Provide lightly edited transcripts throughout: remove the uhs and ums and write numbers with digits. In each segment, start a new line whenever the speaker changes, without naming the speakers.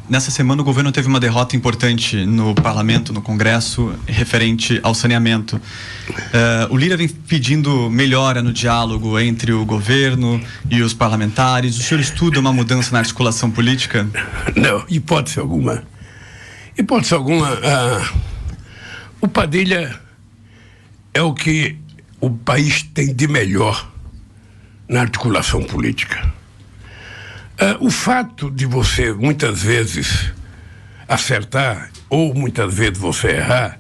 Nessa semana o governo teve uma derrota importante no parlamento, no Congresso, referente ao saneamento. O Lira vem pedindo melhora no diálogo entre o governo e os parlamentares. O senhor estuda uma mudança na articulação política?
Não, hipótese alguma. Hipótese alguma. O Padilha é o que o país tem de melhor na articulação política. O fato de você, muitas vezes, acertar ou muitas vezes você errar,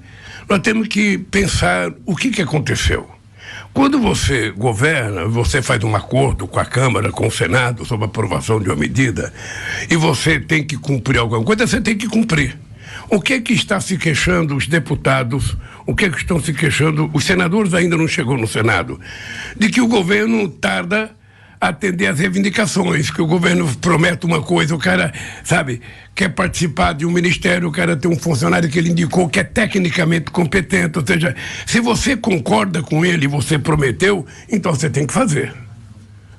nós temos que pensar o que aconteceu. Quando você governa, você faz um acordo com a Câmara, com o Senado, sobre a aprovação de uma medida, e você tem que cumprir alguma coisa, você tem que cumprir. O que está se queixando os deputados, o que estão se queixando, os senadores ainda não chegou no Senado, de que o governo tarda atender às reivindicações, que o governo promete uma coisa, o cara, sabe, quer participar de um ministério, o cara tem um funcionário que ele indicou que é tecnicamente competente, ou seja, se você concorda com ele e você prometeu, então você tem que fazer.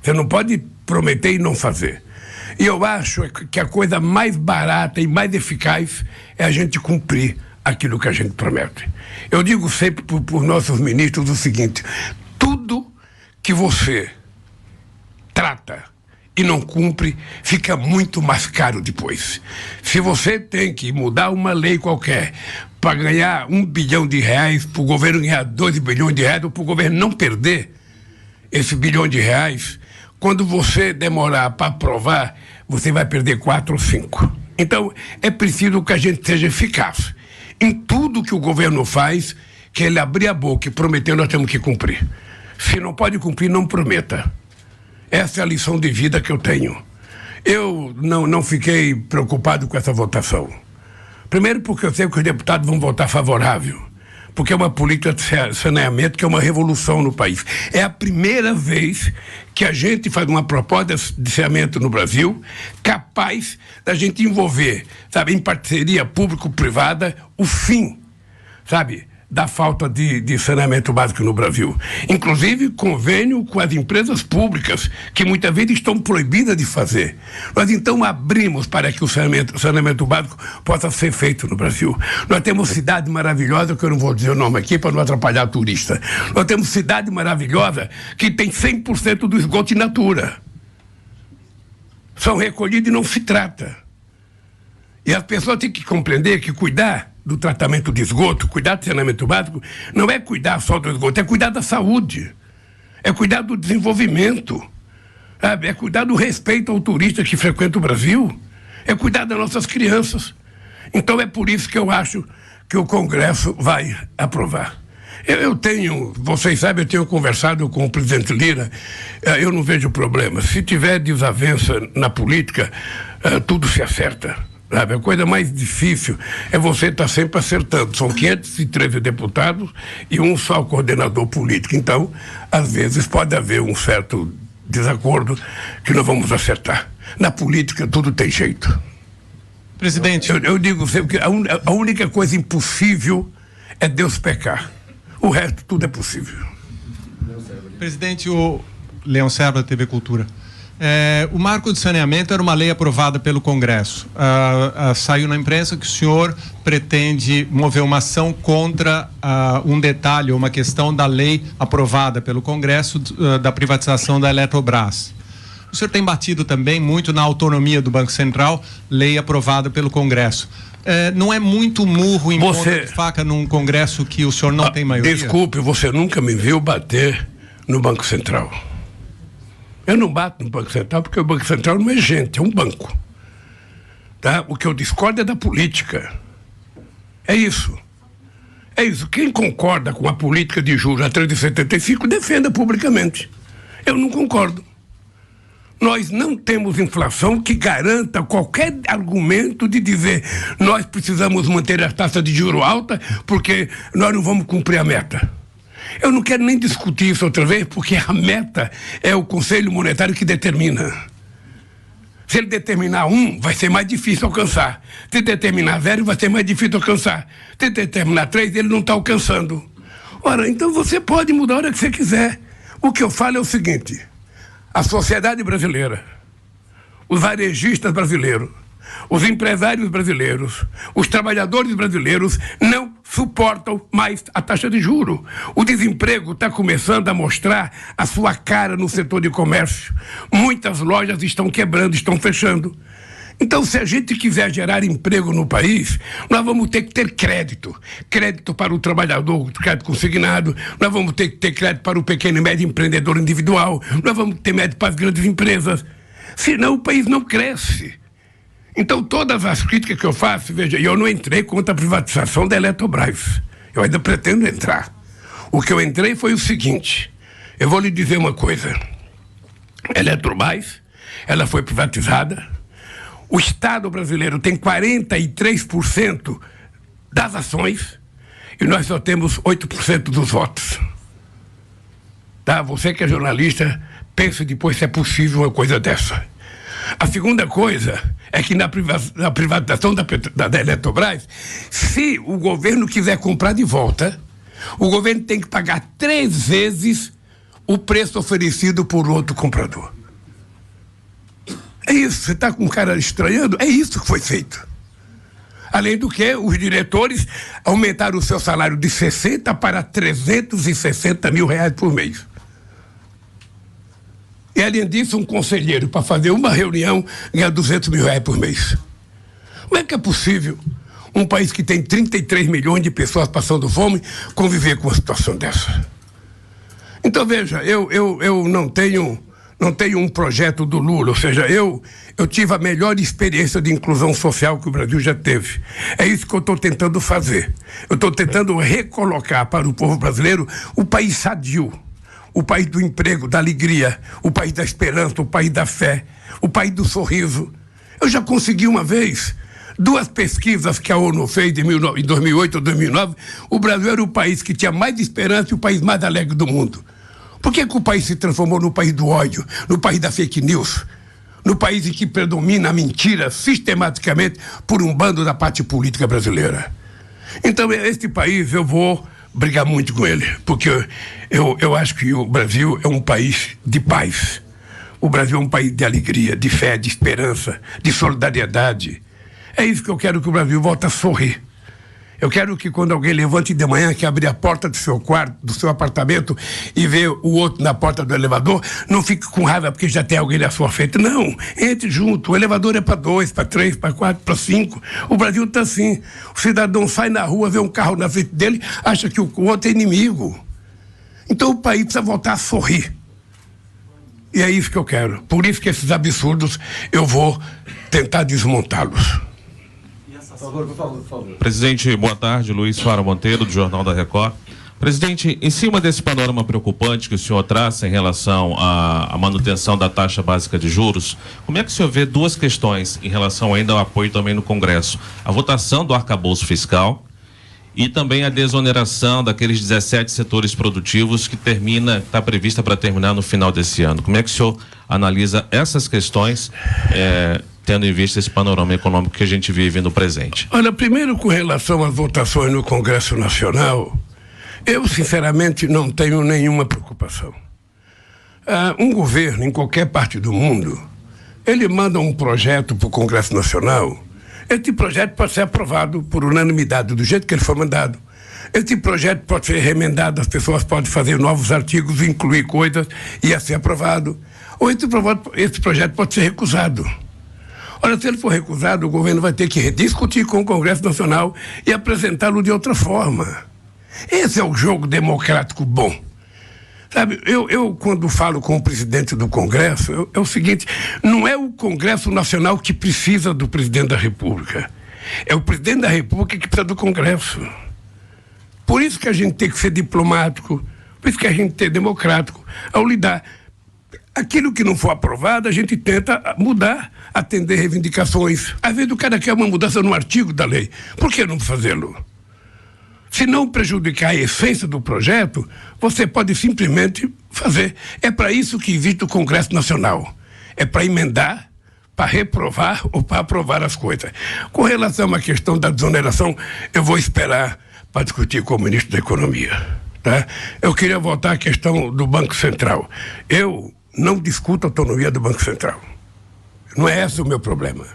Você não pode prometer e não fazer. E eu acho que a coisa mais barata e mais eficaz é a gente cumprir aquilo que a gente promete. Eu digo sempre por nossos ministros o seguinte: tudo que você trata e não cumpre, fica muito mais caro depois. Se você tem que mudar uma lei qualquer para ganhar R$1 bilhão, para o governo ganhar R$2 bilhões, ou para o governo não perder esse R$1 bilhão, quando você demorar para aprovar, você vai perder 4 ou 5. Então, é preciso que a gente seja eficaz em tudo que o governo faz, que ele abrir a boca e prometer, nós temos que cumprir. Se não pode cumprir, não prometa. Essa é a lição de vida que eu tenho. Eu não fiquei preocupado com essa votação. Primeiro porque eu sei que os deputados vão votar favorável, porque é uma política de saneamento que é uma revolução no país. É a primeira vez que a gente faz uma proposta de saneamento no Brasil capaz da gente envolver, sabe, em parceria público-privada, o fim, sabe, da falta de saneamento básico no Brasil. Inclusive, convênio com as empresas públicas, que muitas vezes estão proibidas de fazer. Nós, então, abrimos para que o saneamento básico possa ser feito no Brasil. Nós temos cidade maravilhosa, que eu não vou dizer o nome aqui para não atrapalhar turista. Nós temos cidade maravilhosa que tem 100% do esgoto in natura. São recolhidos e não se trata. E as pessoas têm que compreender que cuidar do tratamento de esgoto, cuidar do saneamento básico, não é cuidar só do esgoto, é cuidar da saúde, é cuidar do desenvolvimento, sabe? É cuidar do respeito ao turista que frequenta o Brasil, é cuidar das nossas crianças. Então é por isso que eu acho que o Congresso vai aprovar. Vocês sabem, eu tenho conversado com o presidente Lira, eu não vejo problema. Se tiver desavença na política, tudo se acerta. Sabe? A coisa mais difícil é você estar sempre acertando. São 513 deputados e um só coordenador político. Então, às vezes pode haver um certo desacordo que não vamos acertar. Na política tudo tem jeito.
Presidente,
eu digo sempre que a única coisa impossível é Deus pecar. O resto tudo é possível.
Presidente, o Leão Serra, TV Cultura. O marco de saneamento era uma lei aprovada pelo Congresso. Saiu na imprensa que o senhor pretende mover uma ação contra um detalhe, uma questão da lei aprovada pelo Congresso da privatização da Eletrobras. O senhor tem batido também muito na autonomia do Banco Central, lei aprovada pelo Congresso. Não é muito murro em ponta de faca num Congresso que o senhor não tem maioria?
Desculpe, você nunca me viu bater no Banco Central. Eu não bato no Banco Central porque o Banco Central não é gente, é um banco. Tá? O que eu discordo é da política. É isso. É isso. Quem concorda com a política de juros a 3,75 defenda publicamente. Eu não concordo. Nós não temos inflação que garanta qualquer argumento de dizer nós precisamos manter a taxa de juros alta porque nós não vamos cumprir a meta. Eu não quero nem discutir isso outra vez, porque a meta é o Conselho Monetário que determina. Se ele determinar 1, vai ser mais difícil alcançar. Se determinar 0, vai ser mais difícil alcançar. Se determinar 3, ele não está alcançando. Ora, então você pode mudar a hora que você quiser. O que eu falo é o seguinte: a sociedade brasileira, os varejistas brasileiros, Os empresários brasileiros, os trabalhadores brasileiros não suportam mais a taxa de juros. O desemprego está começando a mostrar a sua cara no setor de comércio. Muitas lojas estão quebrando, estão fechando. Então, se a gente quiser gerar emprego no país, nós vamos ter que ter crédito. Crédito para o trabalhador, crédito consignado, nós vamos ter que ter crédito para o pequeno e médio empreendedor individual, nós vamos ter crédito para as grandes empresas. Senão o país não cresce. Então, todas as críticas que eu faço, veja, eu não entrei contra a privatização da Eletrobras. Eu ainda pretendo entrar. O que eu entrei foi o seguinte, eu vou lhe dizer uma coisa. A Eletrobras, ela foi privatizada. O Estado brasileiro tem 43% das ações e nós só temos 8% dos votos. Tá? Você que é jornalista, pense depois se é possível uma coisa dessa. A segunda coisa é que na privatização da Eletrobras, se o governo quiser comprar de volta, o governo tem que pagar 3 vezes o preço oferecido por outro comprador. É isso, você está com um cara estranhando? É isso que foi feito. Além do que, os diretores aumentaram o seu salário de 60 para 360 mil reais por mês. E além disso, um conselheiro, para fazer uma reunião, ganha 200 mil reais por mês. Como é que é possível um país que tem 33 milhões de pessoas passando fome conviver com uma situação dessa? Então, veja, eu não tenho um projeto do Lula, ou seja, eu tive a melhor experiência de inclusão social que o Brasil já teve. É isso que eu estou tentando fazer. Eu estou tentando recolocar para o povo brasileiro o país sadio, o país do emprego, da alegria, o país da esperança, o país da fé, o país do sorriso. Eu já consegui uma vez, 2 pesquisas que a ONU fez em 2008 ou 2009, o Brasil era o país que tinha mais esperança e o país mais alegre do mundo. Por que o país se transformou no país do ódio, no país da fake news, no país em que predomina a mentira sistematicamente por um bando da parte política brasileira? Então, este país eu vou brigar muito com ele, porque eu acho que o Brasil é um país de paz. O Brasil é um país de alegria, de fé, de esperança, de solidariedade. É isso que eu quero que o Brasil volte a sorrir. Eu quero que quando alguém levante de manhã, que abrir a porta do seu quarto, do seu apartamento e vê o outro na porta do elevador, não fique com raiva porque já tem alguém na sua frente. Não, entre junto. O elevador é para 2, para 3, para 4, para 5. O Brasil está assim. O cidadão sai na rua, vê um carro na frente dele, acha que o outro é inimigo. Então o país precisa voltar a sorrir. E é isso que eu quero. Por isso que esses absurdos eu vou tentar desmontá-los.
Por favor. Presidente, boa tarde. Luiz Faro Monteiro, do Jornal da Record. Presidente, em cima desse panorama preocupante que o senhor traça em relação à manutenção da taxa básica de juros, como é que o senhor vê 2 questões em relação ainda ao apoio também no Congresso? A votação do arcabouço fiscal e também a desoneração daqueles 17 setores produtivos que está prevista para terminar no final desse ano. Como é que o senhor analisa essas questões, tendo em vista esse panorama econômico que a gente vive no presente?
Olha, primeiro com relação às votações no Congresso Nacional, eu sinceramente não tenho nenhuma preocupação. Um governo em qualquer parte do mundo, ele manda um projeto para o Congresso Nacional, esse projeto pode ser aprovado por unanimidade, do jeito que ele foi mandado. Esse projeto pode ser remendado, as pessoas podem fazer novos artigos, incluir coisas, e ia ser aprovado. Ou esse projeto pode ser recusado. Ora, se ele for recusado, o governo vai ter que rediscutir com o Congresso Nacional e apresentá-lo de outra forma. Esse é o jogo democrático bom. Sabe, eu quando falo com o presidente do Congresso, é o seguinte, não é o Congresso Nacional que precisa do presidente da República. É o presidente da República que precisa do Congresso. Por isso que a gente tem que ser diplomático, por isso que a gente tem que ser democrático ao lidar. Aquilo que não for aprovado, a gente tenta mudar, atender reivindicações. Às vezes o cara quer uma mudança no artigo da lei. Por que não fazê-lo? Se não prejudicar a essência do projeto, você pode simplesmente fazer. É para isso que existe o Congresso Nacional. É para emendar, para reprovar ou para aprovar as coisas. Com relação à questão da desoneração, eu vou esperar para discutir com o ministro da Economia. Tá? Eu queria voltar à questão do Banco Central. Eu não discuto a autonomia do Banco Central. Não é esse o meu problema.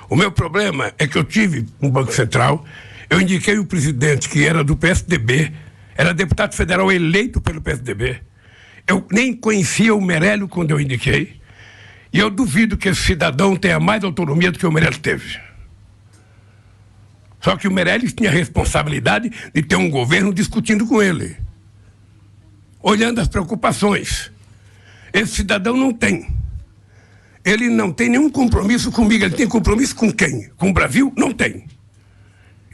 O meu problema é que eu tive um Banco Central, eu indiquei o presidente que era do PSDB, era deputado federal eleito pelo PSDB. Eu nem conhecia o Meirelles quando eu indiquei. E eu duvido que esse cidadão tenha mais autonomia do que o Meirelles teve. Só que o Meirelles tinha a responsabilidade de ter um governo discutindo com ele, olhando as preocupações. Esse cidadão não tem. Ele não tem nenhum compromisso comigo. Ele tem compromisso com quem? Com o Brasil? Não tem.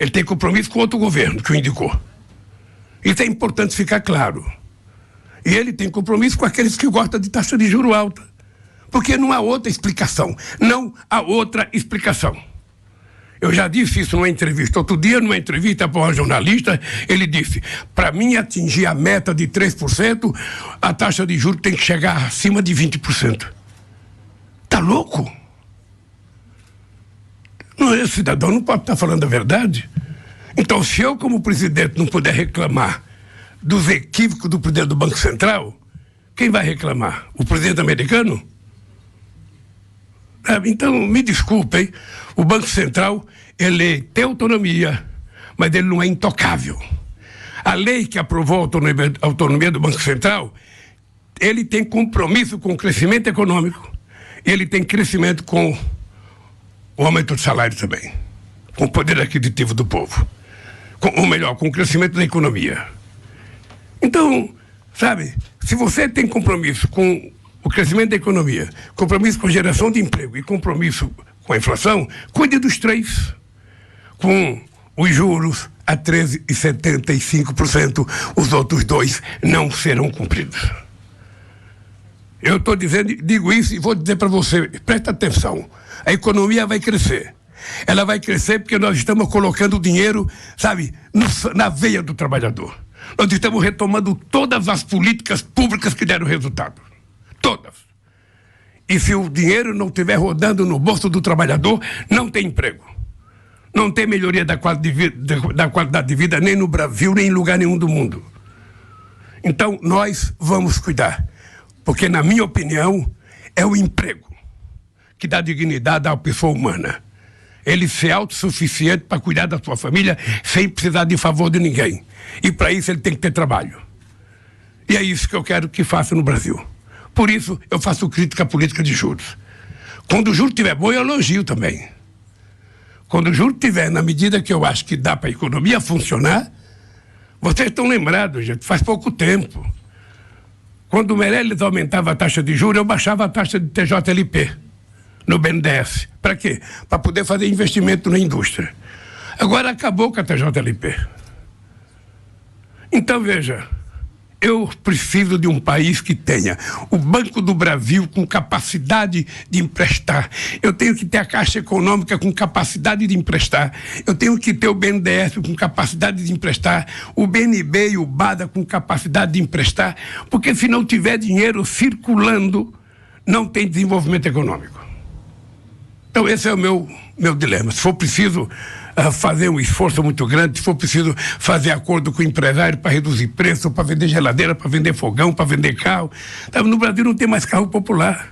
Ele tem compromisso com outro governo que o indicou. Isso é importante ficar claro. E ele tem compromisso com aqueles que gostam de taxa de juros alta. Porque não há outra explicação. Não há outra explicação. Eu já disse isso numa entrevista. Outro dia, numa entrevista para um jornalista, ele disse: para mim atingir a meta de 3%, a taxa de juros tem que chegar acima de 20%. Tá louco? Não, esse cidadão não pode estar falando a verdade. Então, se eu, como presidente, não puder reclamar dos equívocos do presidente do Banco Central, quem vai reclamar? O presidente americano? Então, me desculpem, o Banco Central, ele tem autonomia, mas ele não é intocável. A lei que aprovou a autonomia do Banco Central, ele tem compromisso com o crescimento econômico, ele tem crescimento com o aumento do salário também, com o poder aquisitivo do povo, ou melhor, com o crescimento da economia. Então, sabe, se você tem compromisso com o crescimento da economia, compromisso com a geração de emprego e compromisso com a inflação, cuide dos três. Com os juros a 13,75%, os outros dois não serão cumpridos. Eu estou dizendo, digo isso e vou dizer para você, presta atenção, a economia vai crescer. Ela vai crescer porque nós estamos colocando dinheiro, sabe, na veia do trabalhador. Nós estamos retomando todas as políticas públicas que deram resultado. Todas. E se o dinheiro não estiver rodando no bolso do trabalhador, não tem emprego. Não tem melhoria da qualidade de vida nem no Brasil, nem em lugar nenhum do mundo. Então, nós vamos cuidar. Porque, na minha opinião, é o emprego que dá dignidade à pessoa humana. Ele ser autossuficiente para cuidar da sua família sem precisar de favor de ninguém. E para isso ele tem que ter trabalho. E é isso que eu quero que faça no Brasil. Por isso eu faço crítica à política de juros. Quando o juro estiver bom, eu elogio também. Quando o juro estiver na medida que eu acho que dá para a economia funcionar, vocês estão lembrados, gente, faz pouco tempo. Quando o Meirelles aumentava a taxa de juros, eu baixava a taxa de TJLP no BNDES. Para quê? Para poder fazer investimento na indústria. Agora acabou com a TJLP. Então, veja, eu preciso de um país que tenha o Banco do Brasil com capacidade de emprestar. Eu tenho que ter a Caixa Econômica com capacidade de emprestar. Eu tenho que ter o BNDES com capacidade de emprestar. O BNB e o BADA com capacidade de emprestar. Porque se não tiver dinheiro circulando, não tem desenvolvimento econômico. Então esse é o meu dilema. Se for preciso fazer um esforço muito grande, se for preciso fazer acordo com o empresário para reduzir preço, para vender geladeira, para vender fogão, para vender carro. No Brasil não tem mais carro popular.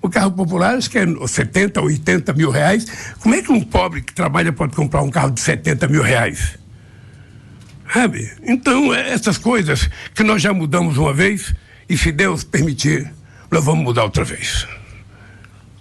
O carro popular acho que é 70, 80 mil reais. Como é que um pobre que trabalha pode comprar um carro de 70 mil reais? Sabe? Então, essas coisas que nós já mudamos uma vez e, se Deus permitir, nós vamos mudar outra vez.